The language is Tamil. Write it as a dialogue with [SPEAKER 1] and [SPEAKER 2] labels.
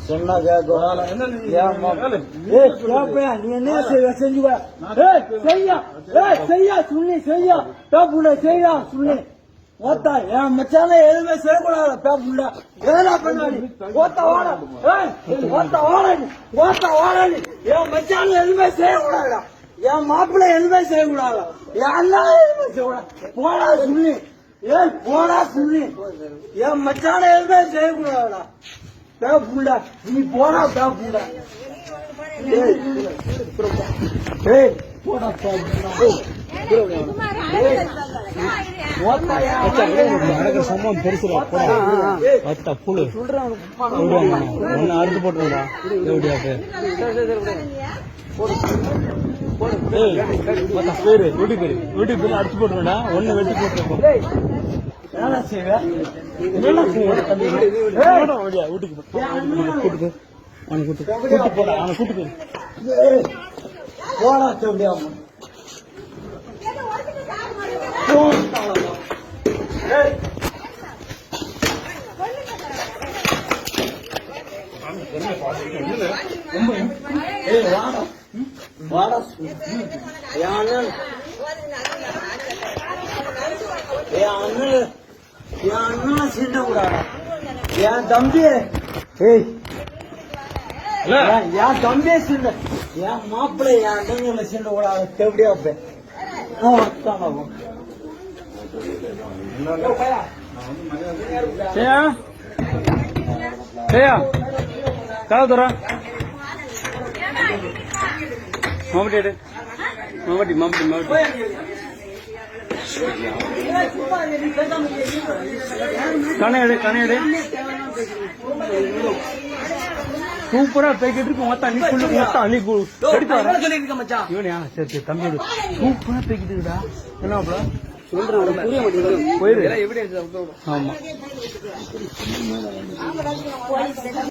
[SPEAKER 1] சொன்னா நீ என்ன செஞ்சுவா செய்யா சுண்ணி செய்யா பேப்புள்ள செய்யா சுண்ணி ஓத்தா என் மச்சான எதுவுமே செய்யக்கூடாது பேப்புள்ள ஏதா பண்ணாடி ஓத்த வாடா ஓத்த வாடா ஓத்த வாடா என் மச்சான எதுவுமே செய்யக்கூடாதா என் மாப்பிள்ள எதுவுமே செய்யக்கூடாதா என் அண்ணா எதுவுமே செய்யக்கூடாது போடா சுண்ணி ஏன் போடா சுண்ணி என் மச்சான எதுவுமே செய்யக்கூடாதா பேப்புள்ள நீ போடா பேப்புள்ள போடா
[SPEAKER 2] சம்பவம் பெருசுல புழு ஒன்னு அறுத்து போட்டுடா எப்படியா பேரு வீட்டுக்கு பேரு அடிச்சு போட்டுடா ஒன்னு வெட்டி போட்டு வீட்டுக்கு கூட்டு போடா அவனை கூட்டு
[SPEAKER 1] போடா முடியாம சீண்ட கூடாது என் தம்பி என் தம்பியே சீண்ட என் மாப்பிள்ளை என் அண்ணங்களை சீண்ட கூடாது எப்படியா வைப்பேன்
[SPEAKER 2] காதரா மாவட்டி மாவட்டி மாவட்டி மாவட்டி கணையடு சூப்பரா பேக்கிட்டு இருக்கு மொத்தம் அன்னைக்கு மொத்தம் அன்னைக்கு இவனையா சரி தம்பி சூப்பரா பேக்கிட்டு இருக்குடா என்ன சொல்றேன் போயிரு ஆமா